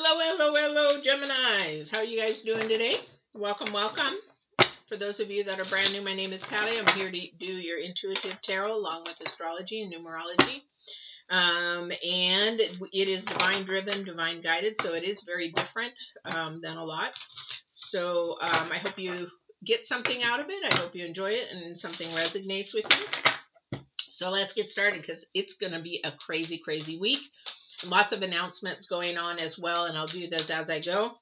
Hello, Geminis. How are you guys doing today? Welcome. For those of you that are brand new, my name is Patty. I'm here to do your intuitive tarot along with astrology and numerology. And it is divine driven, divine guided, so it is very different than a lot. So I hope you get something out of it. I hope you enjoy it and something resonates with you. So let's get started because it's going to be a crazy, crazy week. Lots of announcements going on as well, and I'll do those as I go.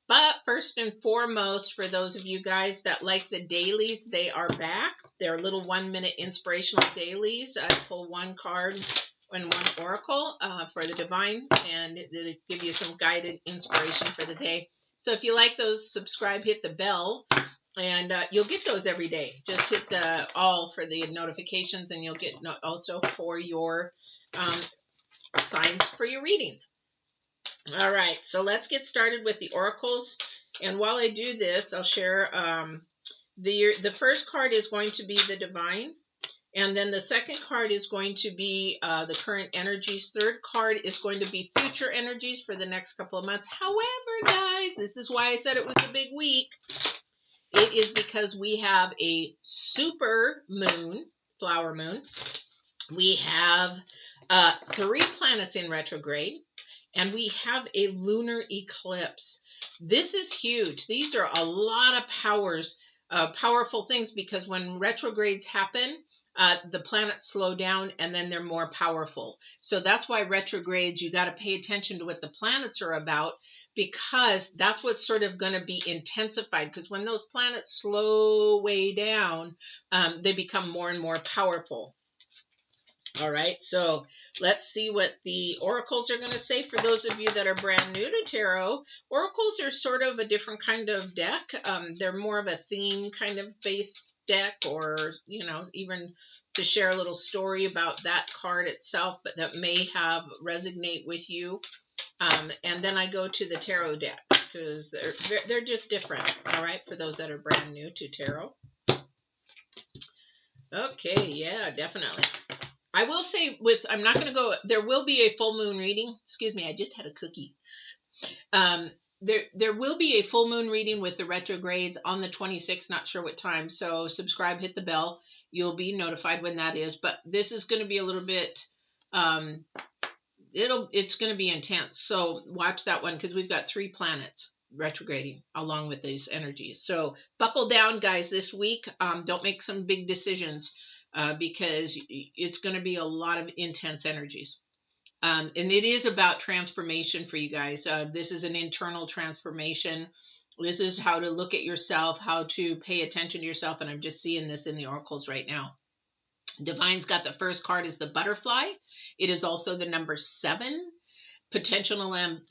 But first and foremost, for those of you guys that like the dailies, they are back. They're little 1-minute inspirational dailies. I pull one card and one oracle for the divine, and they give you some guided inspiration for the day. So if you like those, subscribe, hit the bell, and you'll get those every day. Just hit the all for the notifications, and you'll get also for your signs for your readings. All right, so let's get started with the oracles. And while I do this, I'll share the first card is going to be the divine, and then the second card is going to be the current energies. Third card is going to be future energies for the next couple of months. However, guys, this is why I said it was a big week. It is because we have a super moon, flower moon. We have 3 planets in retrograde, and we have a lunar eclipse. This is huge. These are a lot of powerful things, because when retrogrades happen, the planets slow down and then they're more powerful. So that's why retrogrades, you got to pay attention to what the planets are about, because that's what's sort of going to be intensified. Because when those planets slow way down, they become more and more powerful. All right, so let's see what the oracles are going to say for those of you that are brand new to tarot. Oracles are sort of a different kind of deck. They're more of a theme kind of based deck, or, you know, even to share a little story about that card itself, but that may have resonate with you. And then I go to the tarot deck because they're just different. All right, for those that are brand new to tarot. Okay, yeah, definitely. I will say I'm not going to go, there will be a full moon reading. Excuse me, I just had a cookie. There will be a full moon reading with the retrogrades on the 26th, not sure what time. So subscribe, hit the bell. You'll be notified when that is. But this is going to be a little bit, it's going to be intense. So watch that one, because we've got 3 planets retrograding along with these energies. So buckle down, guys, this week. Don't make some big decisions. Because it's going to be a lot of intense energies. And it is about transformation for you guys. This is an internal transformation. This is how to look at yourself, how to pay attention to yourself. And I'm just seeing this in the oracles right now. Divine's got the first card is the butterfly. It is also the number 7. Potential and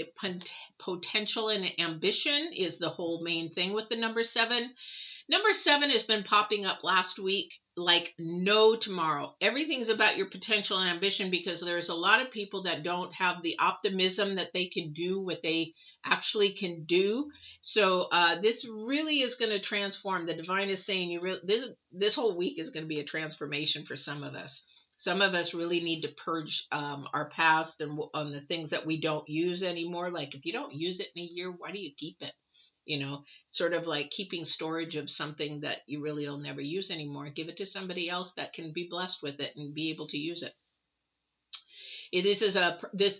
ambition is the whole main thing with the number 7. Number 7 has been popping up last week like no tomorrow. Everything's about your potential and ambition, because there's a lot of people that don't have the optimism that they can do what they actually can do. So this really is going to transform. The divine is saying this whole week is going to be a transformation for some of us. Some of us really need to purge our past and on the things that we don't use anymore. Like, if you don't use it in a year, why do you keep it? You know, sort of like keeping storage of something that you really will never use anymore. Give it to somebody else that can be blessed with it and be able to use it.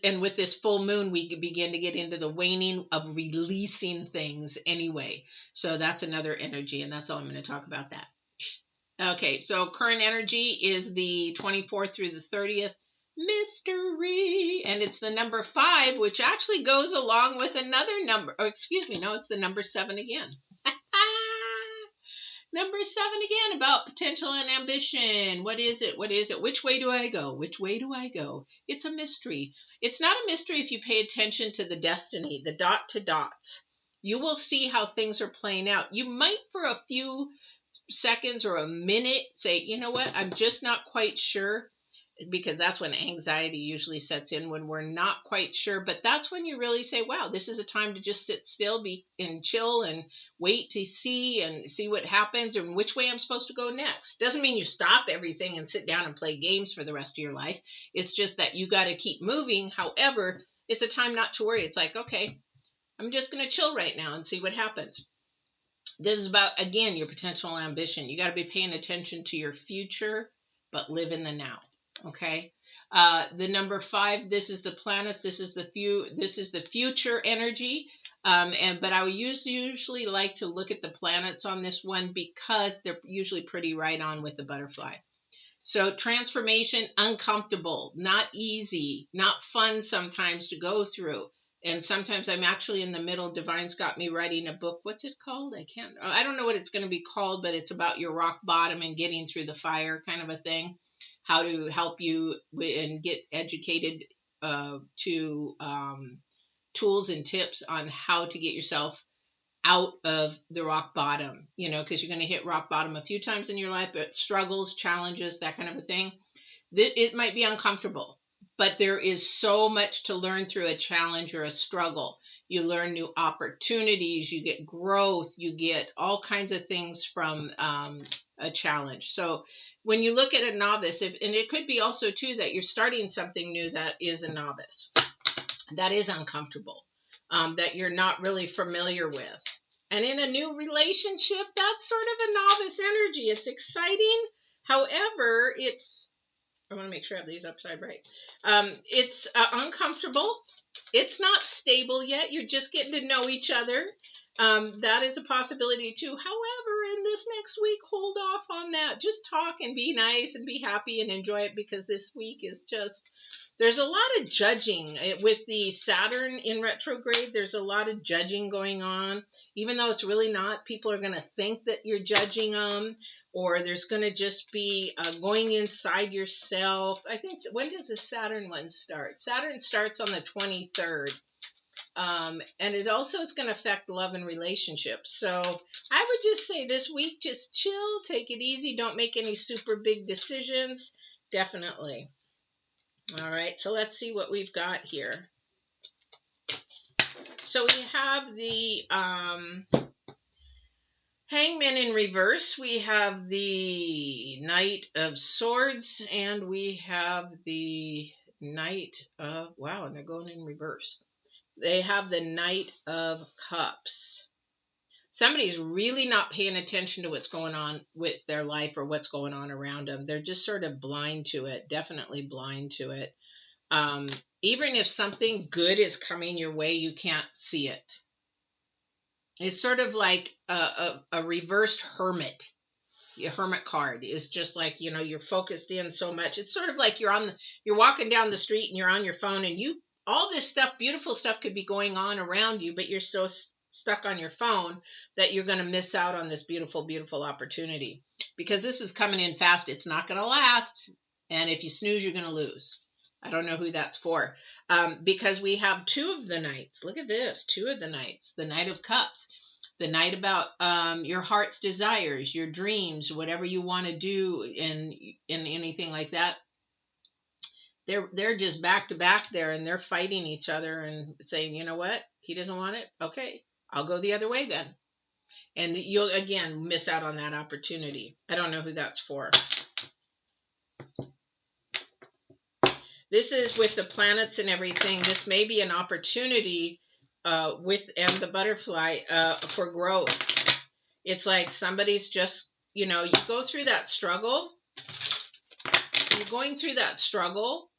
And with this full moon, we begin to get into the waning of releasing things anyway. So that's another energy, and that's all I'm going to talk about that. Okay, so current energy is the 24th through the 30th. Mystery, and it's the number 5, which actually goes along with another number. Oh, excuse me, no, it's the number 7 again. Number 7 again, about potential and ambition. What is it? Which way do I go? It's a mystery. It's not a mystery if you pay attention to the destiny, the dot to dots. You will see how things are playing out. You might, for a few seconds or a minute, say, you know what, I'm just not quite sure. Because that's when anxiety usually sets in, when we're not quite sure. But that's when you really say, wow, this is a time to just sit still, and chill and wait to see what happens and which way I'm supposed to go next. Doesn't mean you stop everything and sit down and play games for the rest of your life. It's just that you got to keep moving. However, it's a time not to worry. It's like, okay, I'm just going to chill right now and see what happens. This is about, again, your potential ambition. You got to be paying attention to your future, but live in the now. Okay. The number 5, this is the planets. This is the future energy. But I would usually like to look at the planets on this one because they're usually pretty right on with the butterfly. So transformation, uncomfortable, not easy, not fun sometimes to go through. And sometimes I'm actually in the middle. Divine's got me writing a book. What's it called? I don't know what it's going to be called, but it's about your rock bottom and getting through the fire kind of a thing. How to help you and get educated to tools and tips on how to get yourself out of the rock bottom, because you're going to hit rock bottom a few times in your life, but struggles, challenges, that kind of a thing. It might be uncomfortable, but there is so much to learn through a challenge or a struggle. You learn new opportunities, you get growth, you get all kinds of things from a challenge. So when you look at a novice, and it could be also too that you're starting something new that is a novice, that is uncomfortable, that you're not really familiar with. And in a new relationship, that's sort of a novice energy. It's exciting. However, I want to make sure I have these upside right. It's uncomfortable. It's not stable yet. You're just getting to know each other. That is a possibility too. However, in this next week, hold off on that. Just talk and be nice and be happy and enjoy it, because this week is just, there's a lot of judging with the Saturn in retrograde. There's a lot of judging going on, even though it's really not. People are going to think that you're judging them, or there's going to just be going inside yourself. I think, when does the Saturn one start? Saturn starts on the 23rd. And it also is going to affect love and relationships. So I would just say this week, just chill, take it easy. Don't make any super big decisions. Definitely. All right, so let's see what we've got here. So we have the Hangman in reverse. We have the Knight of Swords, and we have the Knight of, wow, and they're going in reverse. They have the Knight of Cups. Somebody's really not paying attention to what's going on with their life or what's going on around them. They're just sort of blind to it, definitely blind to it. Even if something good is coming your way, you can't see it. It's sort of like a reversed hermit. Your hermit card is just like, you're focused in so much. It's sort of like you're walking down the street and you're on your phone, and all this stuff, beautiful stuff could be going on around you, but you're so stuck on your phone that you're going to miss out on this beautiful, beautiful opportunity, because this is coming in fast. It's not going to last. And if you snooze, you're going to lose. I don't know who that's for, because we have 2 of the Knights. Look at this, 2 of the Knights, the Knight of Cups, the Knight about your heart's desires, your dreams, whatever you want to do in anything like that. They're just back to back there, and they're fighting each other and saying, you know what? He doesn't want it. Okay, I'll go the other way then. And you'll again miss out on that opportunity. I don't know who that's for. This is with the planets and everything. This may be an opportunity and the butterfly for growth. It's like somebody's just, you go through that struggle. You're going through that struggle.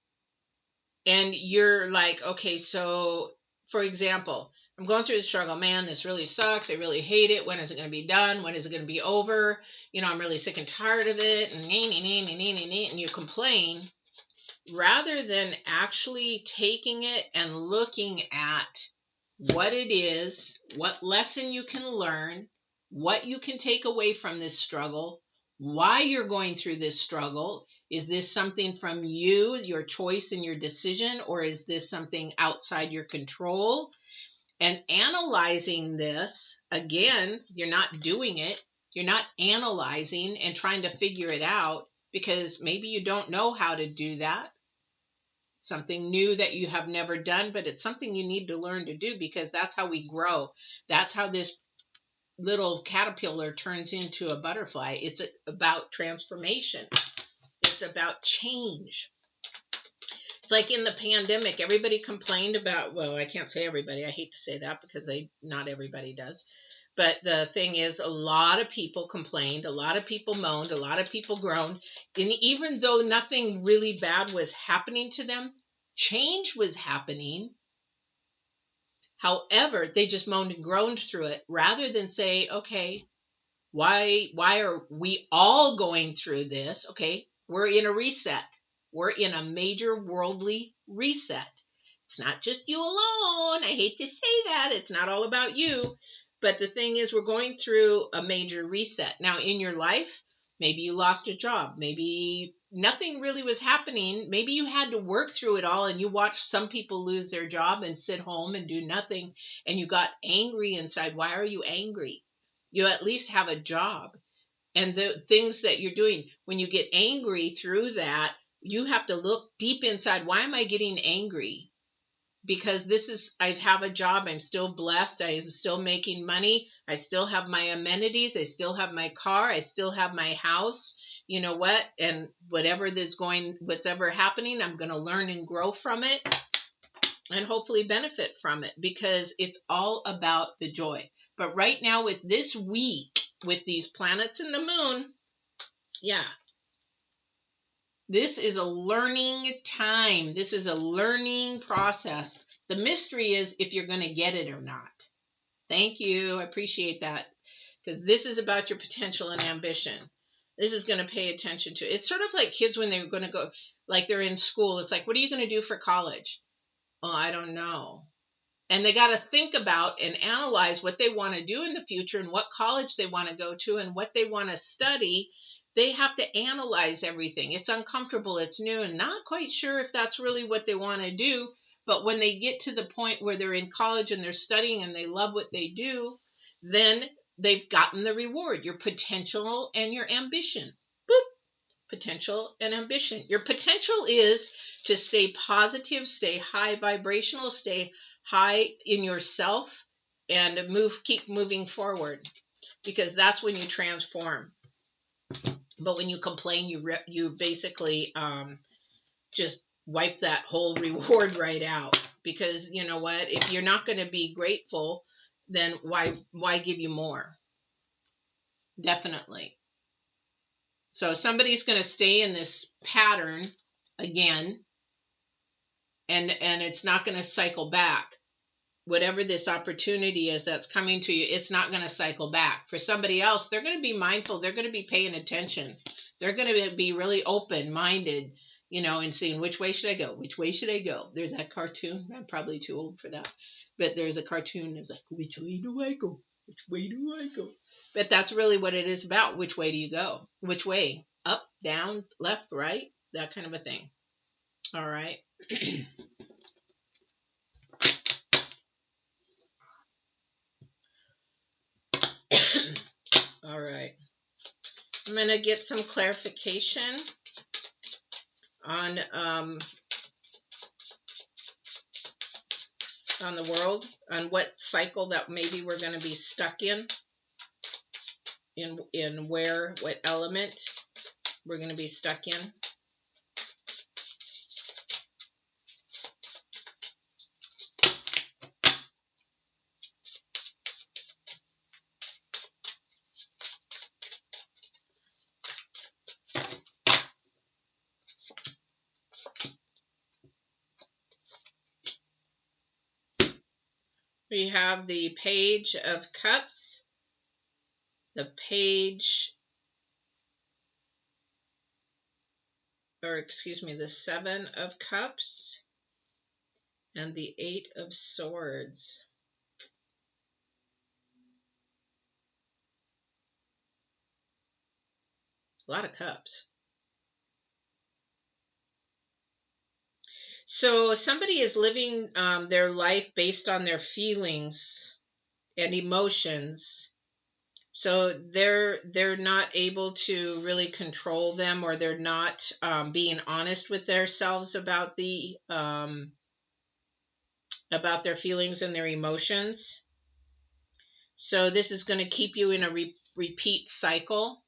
And you're like, okay, so for example, I'm going through the struggle. Man, this really sucks. I really hate it. When is it going to be done? When is it going to be over? I'm really sick and tired of it. And and you complain, rather than actually taking it and looking at what it is, what lesson you can learn, what you can take away from this struggle, why you're going through this struggle. Is this something from you, your choice and your decision, or is this something outside your control? And analyzing this, again, you're not doing it. You're not analyzing and trying to figure it out, because maybe you don't know how to do that. Something new that you have never done, but it's something you need to learn to do, because that's how we grow. That's how this little caterpillar turns into a butterfly. It's about transformation. It's about change. It's like in the pandemic, everybody complained about, well, I can't say everybody. I hate to say that because not everybody does. But the thing is, a lot of people complained, a lot of people moaned, a lot of people groaned. And even though nothing really bad was happening to them, change was happening. However, they just moaned and groaned through it rather than say, okay, why are we all going through this? Okay, we're in a reset. We're in a major worldly reset. It's not just you alone. I hate to say that. It's not all about you. But the thing is, we're going through a major reset. Now, in your life, maybe you lost a job. Maybe nothing really was happening. Maybe you had to work through it all and you watched some people lose their job and sit home and do nothing. And you got angry inside. Why are you angry? You at least have a job. And the things that you're doing, when you get angry through that, you have to look deep inside. Why am I getting angry? Because I have a job. I'm still blessed. I'm still making money. I still have my amenities. I still have my car. I still have my house. You know what? And what's ever happening, I'm going to learn and grow from it and hopefully benefit from it, because it's all about the joy. But right now with this week, with these planets and the moon, yeah, this is a learning time. This is a learning process. The mystery is if you're going to get it or not. Thank you. I appreciate that, because this is about your potential and ambition. This is going to pay attention to. It's sort of like kids when they're going to go, like they're in school. It's like, what are you going to do for college? Oh, I don't know. And they got to think about and analyze what they want to do in the future and what college they want to go to and what they want to study. They have to analyze everything. It's uncomfortable. It's new and not quite sure if that's really what they want to do. But when they get to the point where they're in college and they're studying and they love what they do, then they've gotten the reward, your potential and your ambition. Boop. Potential and ambition. Your potential is to stay positive, stay high vibrational, stay high in yourself, and keep moving forward, because that's when you transform. But when you complain, you basically just wipe that whole reward right out, because you know what? If you're not going to be grateful, then why give you more? Definitely. So somebody's going to stay in this pattern again, and it's not going to cycle back. Whatever this opportunity is that's coming to you, it's not going to cycle back. For somebody else, they're going to be mindful. They're going to be paying attention. They're going to be really open-minded, and seeing, which way should I go? Which way should I go? There's that cartoon. I'm probably too old for that. But there's a cartoon that's like, which way do I go? Which way do I go? But that's really what it is about. Which way do you go? Which way? Up, down, left, right? That kind of a thing. All right. All right. I'm going to get some clarification on the world, on what cycle that maybe we're going to be stuck in what element we're going to be stuck in. We have the Page of Cups, the the Seven of Cups, and the Eight of Swords. A lot of cups. So somebody is living their life based on their feelings and emotions. So they're not able to really control them, or they're not being honest with themselves about about their feelings and their emotions. So this is going to keep you in a repeat cycle.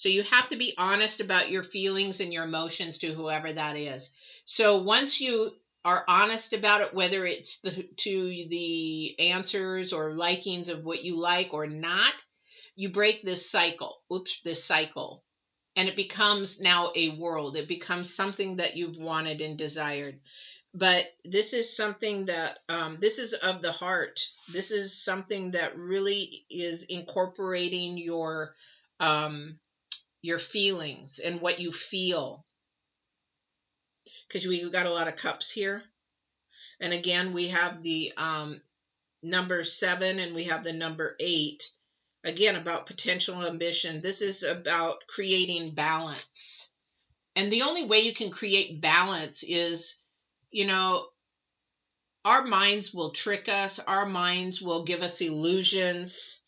So you have to be honest about your feelings and your emotions to whoever that is. So once you are honest about it, whether it's to the answers or likings of what you like or not, you break this cycle. Oops, this cycle. And it becomes now a world. It becomes something that you've wanted and desired. But this is something that this is of the heart. This is something that really is incorporating your feelings and what you feel, because we've got a lot of cups here. And again, we have the number 7 and we have the number 8. Again, about potential ambition. This is about creating balance. And the only way you can create balance is, you know, our minds will trick us. Our minds will give us illusions.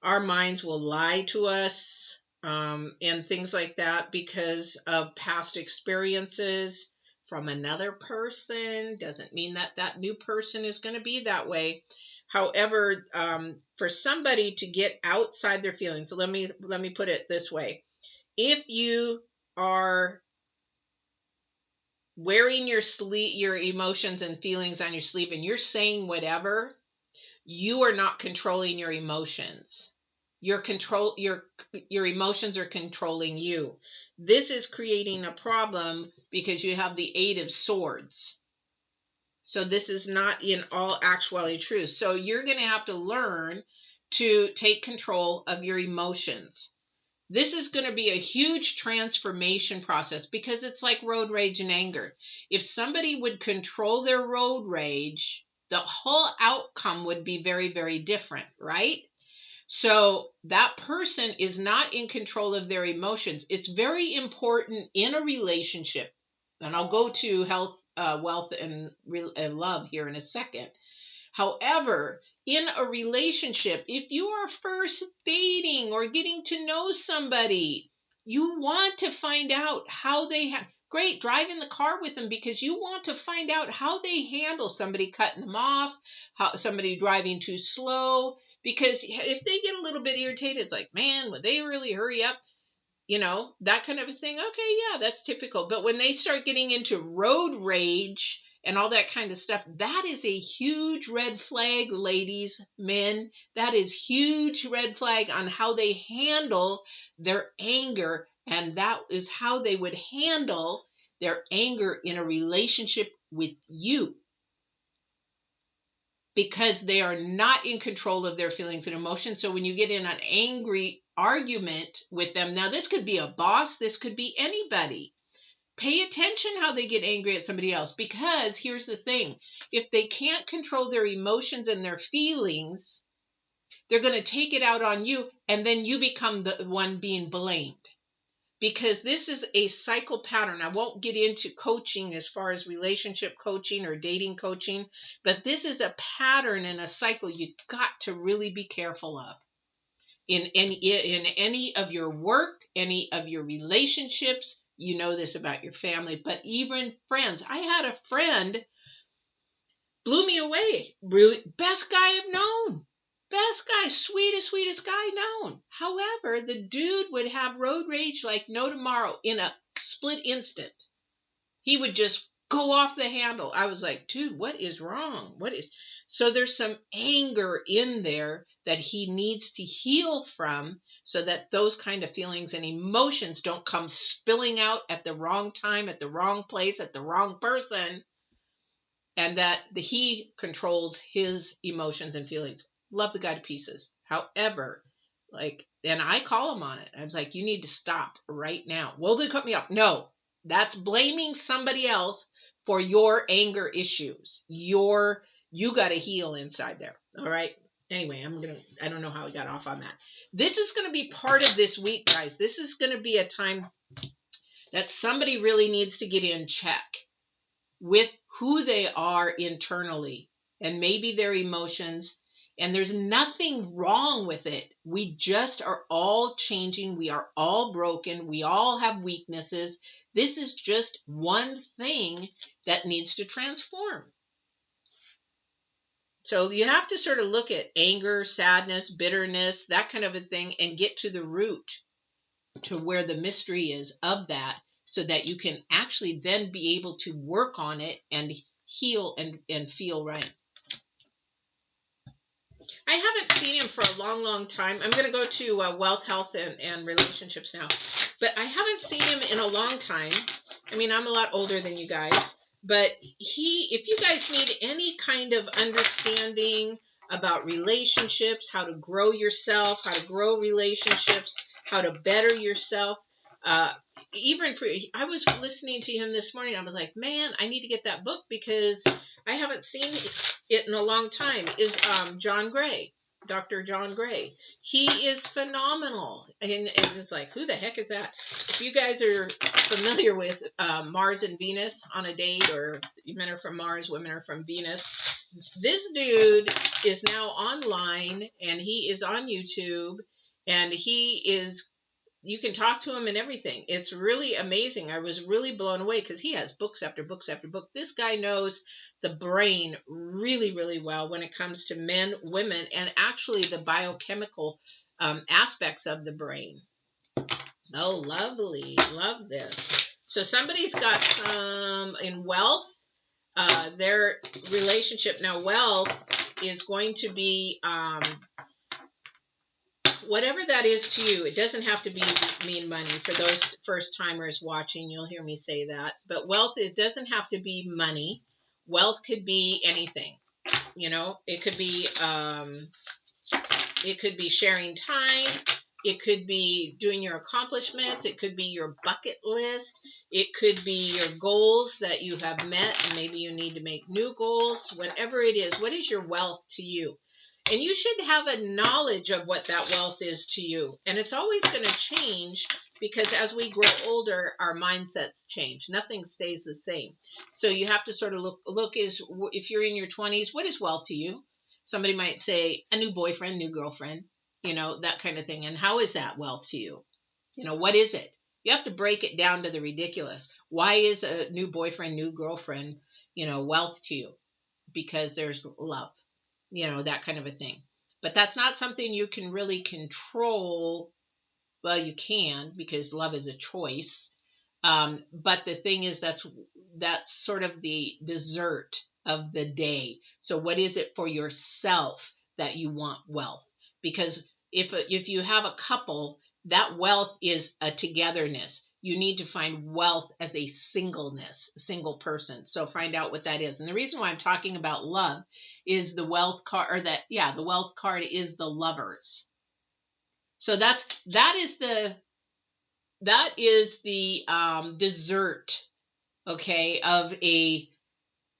Our minds will lie to us, and things like that because of past experiences from another person. Doesn't mean that that new person is going to be that way. However, for somebody to get outside their feelings, so let me put it this way. If you are wearing your emotions and feelings on your sleeve and you're saying whatever, you are not controlling your emotions. Your emotions are controlling you. This is creating a problem because you have the 8 of Swords. So this is not in all actuality true. So you're going to have to learn to take control of your emotions. This is going to be a huge transformation process because it's like road rage and anger. If somebody would control their road rage, the whole outcome would be very, very different, right? So that person is not in control of their emotions. It's very important in a relationship, and I'll go to health, wealth, and love here in a second. However, in a relationship, if you are first dating or getting to know somebody, you want to find out how they great, drive in the car with them because you want to find out how they handle somebody cutting them off, how somebody driving too slow. Because if they get a little bit irritated, it's like, man, would they really hurry up? You know, that kind of a thing. Okay, yeah, that's typical. But when they start getting into road rage and all that kind of stuff, that is a huge red flag, ladies, men. That is huge red flag on how they handle their anger. And that is how they would handle their anger in a relationship with you, because they are not in control of their feelings and emotions. So when you get in an angry argument with them, now this could be a boss, this could be anybody. Pay attention how they get angry at somebody else, because here's the thing. If they can't control their emotions and their feelings, they're going to take it out on you, and then you become the one being blamed. Because this is a cycle pattern. I won't get into coaching as far as relationship coaching or dating coaching, but this is a pattern and a cycle you've got to really be careful of. In any of your work, any of your relationships, you know this about your family, but even friends. I had a friend, blew me away. Really, best guy I've known. Best guy, sweetest guy known. However, the dude would have road rage like no tomorrow in a split instant. He would just go off the handle. I was like, dude, what is wrong? So there's some anger in there that he needs to heal from, so that those kind of feelings and emotions don't come spilling out at the wrong time, at the wrong place, at the wrong person, and that he controls his emotions and feelings. Love the guy to pieces. However, and I call him on it. I was like, you need to stop right now. Will they cut me off? No, that's blaming somebody else for your anger issues. You got to heal inside there. All right. Anyway, I don't know how I got off on that. This is going to be part of this week, guys. This is going to be a time that somebody really needs to get in check with who they are internally and maybe their emotions. And there's nothing wrong with it. We just are all changing. We are all broken. We all have weaknesses. This is just one thing that needs to transform. So you have to sort of look at anger, sadness, bitterness, that kind of a thing, and get to the root. to where the mystery is of that, so that you can actually then be able to work on it and heal and feel right. I haven't seen him for a long, long time. I'm going to go to wealth, health, and relationships now. But I haven't seen him in a long time. I mean, I'm a lot older than you guys. But if you guys need any kind of understanding about relationships, how to grow yourself, how to grow relationships, how to better yourself, I was listening to him this morning. I was like, man, I need to get that book because I haven't seen it in a long time. Is John Gray, Dr. John Gray. He is phenomenal. And it's like, who the heck is that? If you guys are familiar with Mars and Venus on a date, or men are from Mars, women are from Venus, this dude is now online and he is on YouTube, and you can talk to him and everything. It's really amazing. I was really blown away because he has books after books after book. This guy knows the brain really, really well when it comes to men, women, and actually the biochemical aspects of the brain. Oh, lovely. Love this. So somebody's got some in wealth. Their relationship. Now, wealth is going to be whatever that is to you. It doesn't have to mean money. For those first timers watching, you'll hear me say that. But wealth, it doesn't have to be money. Wealth could be anything. You know, it could be sharing time. It could be doing your accomplishments. It could be your bucket list. It could be your goals that you have met, and maybe you need to make new goals. Whatever it is, what is your wealth to you? And you should have a knowledge of what that wealth is to you. And it's always going to change, because as we grow older, our mindsets change. Nothing stays the same. So you have to sort of look if you're in your 20s, what is wealth to you? Somebody might say a new boyfriend, new girlfriend, you know, that kind of thing. And how is that wealth to you? You know, what is it? You have to break it down to the ridiculous. Why is a new boyfriend, new girlfriend, you know, wealth to you? Because there's love. You know, that kind of a thing. But that's not something you can really control. Well, you can, because love is a choice. But the thing is, that's sort of the dessert of the day. So what is it for yourself that you want wealth? Because if you have a couple, that wealth is a togetherness. You need to find wealth as a single person. So find out what that is. And the reason why I'm talking about love is the wealth card, or the wealth card is the Lovers. So that is the dessert, okay, of a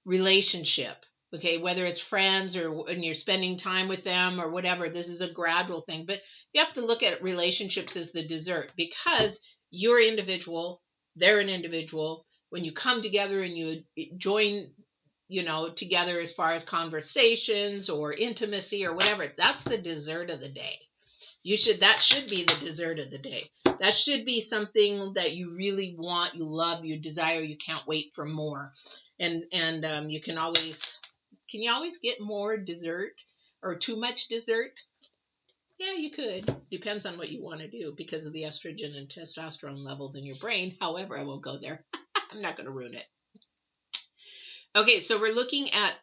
relationship. Okay, whether it's friends or when you're spending time with them or whatever, this is a gradual thing. But you have to look at relationships as the dessert, because you're individual, they're an individual. When you come together and you join, you know, together as far as conversations or intimacy or whatever, that's the dessert of the day. That should be the dessert of the day. That should be something that you really want, you love, you desire, you can't wait for more. And you can you always get more dessert or too much dessert? Yeah, you could. Depends on what you want to do because of the estrogen and testosterone levels in your brain. However, I won't go there. I'm not going to ruin it. Okay, so we're looking at,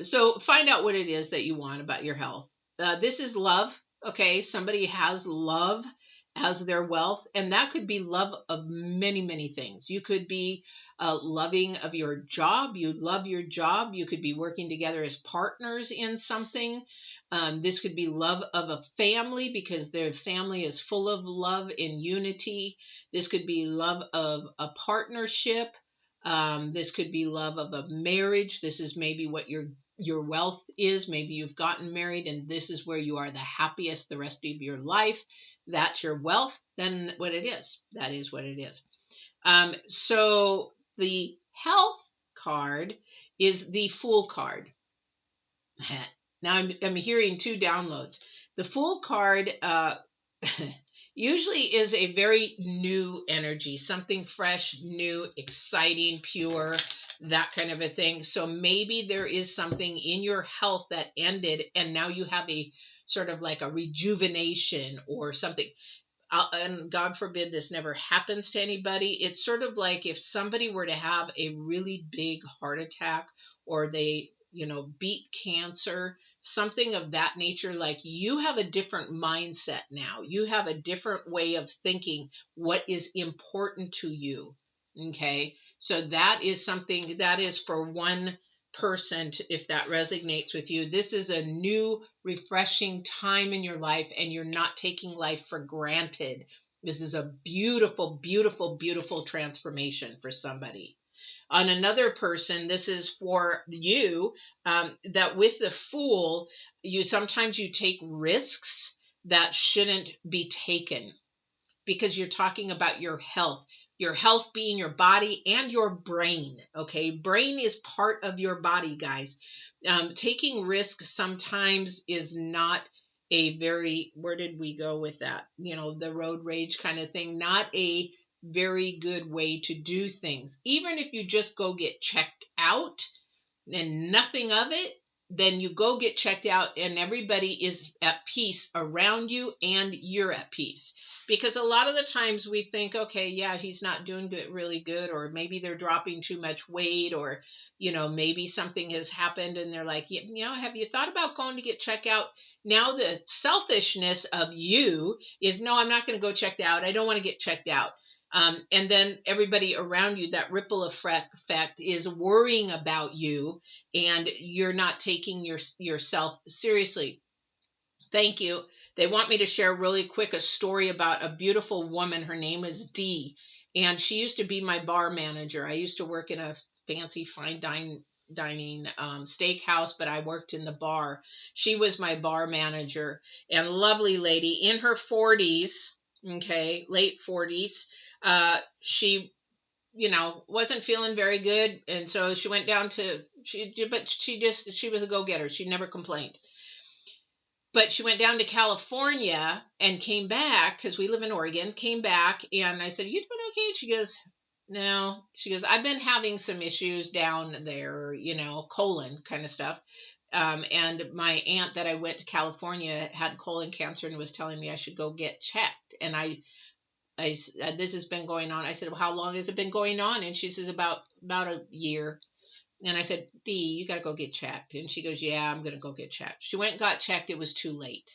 so find out what it is that you want about your health. This is love. Okay, somebody has love as their wealth, and that could be love of many, many things. You could be loving of your job. You love your job. You could be working together as partners in something. This could be love of a family, because their family is full of love and unity. This could be love of a partnership. This could be love of a marriage. This is maybe what your wealth is. Maybe you've gotten married and this is where you are the happiest the rest of your life. That's your wealth. Then what it is, that is what it is. So the health card is the Fool card. Now I'm hearing two downloads. The Fool card usually is a very new energy, something fresh, new, exciting, pure, that kind of a thing. So maybe there is something in your health that ended and now you have a sort of like a rejuvenation or something. and God forbid this never happens to anybody. It's sort of like if somebody were to have a really big heart attack, or they, beat cancer, something of that nature. Like, you have a different mindset now. You have a different way of thinking what is important to you. Okay. So that is something that is for one person, if that resonates with you. This is a new, refreshing time in your life, and you're not taking life for granted. This is a beautiful, beautiful, beautiful transformation for somebody. On another person, this is for you, that with the Fool, sometimes you take risks that shouldn't be taken, because you're talking about your health being your body and your brain. Okay. Brain is part of your body, guys. Taking risk sometimes is not a very, where did we go with that? The road rage kind of thing, not a very good way to do things. Even if you just go get checked out and nothing of it, then you go get checked out and everybody is at peace around you and you're at peace. Because a lot of the times we think, okay, yeah, he's not doing good, really good, or maybe they're dropping too much weight, or, maybe something has happened and they're like, have you thought about going to get checked out? Now the selfishness of you is, no, I'm not going to go checked out. I don't want to get checked out. And then everybody around you, that ripple effect is worrying about you, and you're not taking yourself seriously. Thank you. They want me to share really quick a story about a beautiful woman. Her name is Dee, and she used to be my bar manager. I used to work in a fancy fine dining steakhouse, but I worked in the bar. She was my bar manager, and lovely lady in her 40s, okay, late 40s. She wasn't feeling very good, and so she went down to she was a go-getter. She never complained. But she went down to California and came back, because we live in Oregon, came back, and I said, "You doing okay?" She goes, "No." She goes, "I've been having some issues down there, colon kind of stuff. And my aunt that I went to California had colon cancer and was telling me I should go get checked. And this has been going on." I said, "Well, how long has it been going on?" And she says, about a year. And I said, "Dee, you got to go get checked." And she goes, "Yeah, I'm going to go get checked." She went and got checked. It was too late.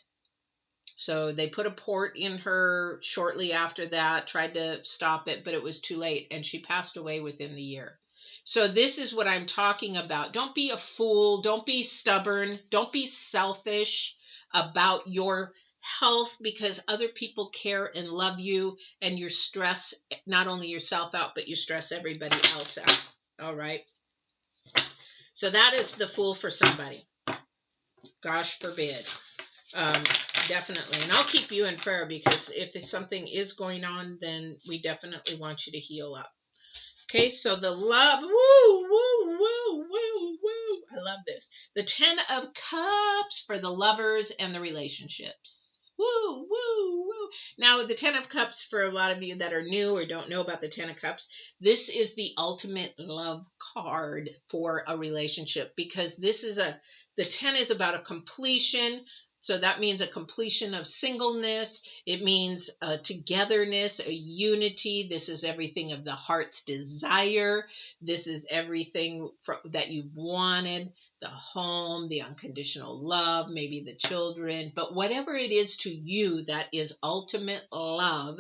So they put a port in her shortly after that, tried to stop it, but it was too late. And she passed away within the year. So this is what I'm talking about. Don't be a fool. Don't be stubborn. Don't be selfish about your health, because other people care and love you, and you stress not only yourself out, but you stress everybody else out. All right. So that is the Fool for somebody. Gosh forbid. Definitely. And I'll keep you in prayer, because if something is going on, then we definitely want you to heal up. Okay, so the love, woo, woo, woo, woo, woo. I love this. The 10 of Cups for the lovers and the relationships. Woo, woo, woo. Now, the 10 of Cups, for a lot of you that are new or don't know about the 10 of Cups, this is the ultimate love card for a relationship, because the 10 is about a completion. So that means a completion of singleness. It means a togetherness, a unity. This is everything of the heart's desire. This is everything that you've wanted, the home, the unconditional love, maybe the children, but whatever it is to you that is ultimate love,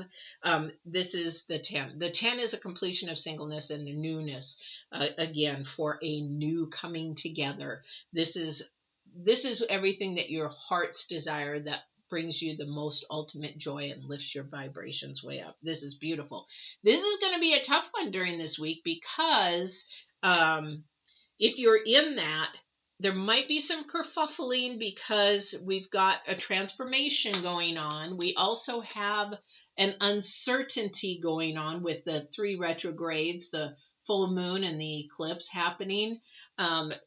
this is the 10. The 10 is a completion of singleness and the newness, again, for a new coming together. This is everything that your heart's desire, that brings you the most ultimate joy and lifts your vibrations way up. This is beautiful. This is going to be a tough one during this week, because if you're in that, there might be some kerfuffling, because we've got a transformation going on. We also have an uncertainty going on with the 3 retrogrades, the full moon and the eclipse happening.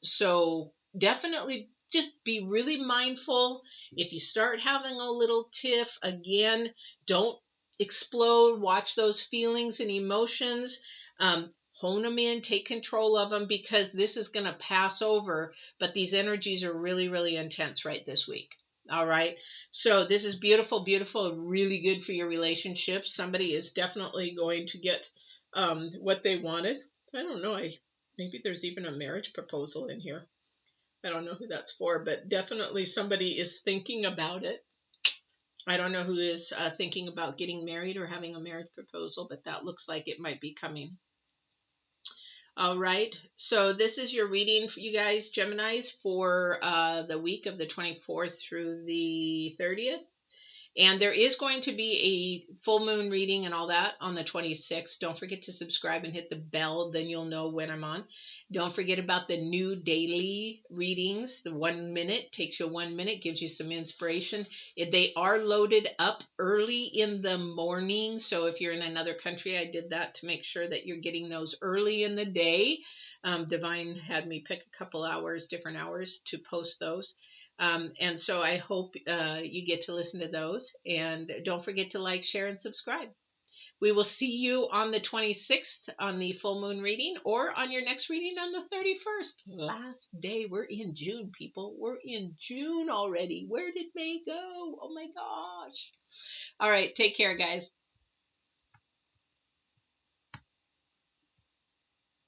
So definitely just be really mindful. If you start having a little tiff, again, don't explode. Watch those feelings and emotions. Hone them in, take control of them, because this is going to pass over. But these energies are really, really intense right this week. All right. So this is beautiful, beautiful, really good for your relationship. Somebody is definitely going to get what they wanted. I don't know. Maybe there's even a marriage proposal in here. I don't know who that's for, but definitely somebody is thinking about it. I don't know who is thinking about getting married or having a marriage proposal, but that looks like it might be coming. All right. So this is your reading for you guys, Geminis, for the week of the 24th through the 30th. And there is going to be a full moon reading and all that on the 26th. Don't forget to subscribe and hit the bell. Then you'll know when I'm on. Don't forget about the new daily readings. The 1 minute takes you 1 minute, gives you some inspiration. They are loaded up early in the morning. So if you're in another country, I did that to make sure that you're getting those early in the day. Divine had me pick a couple hours, different hours to post those. And so I hope you get to listen to those. And don't forget to like, share, and subscribe. We will see you on the 26th on the full moon reading, or on your next reading on the 31st. Last day. We're in June, people. We're in June already. Where did May go? Oh my gosh. All right. Take care, guys.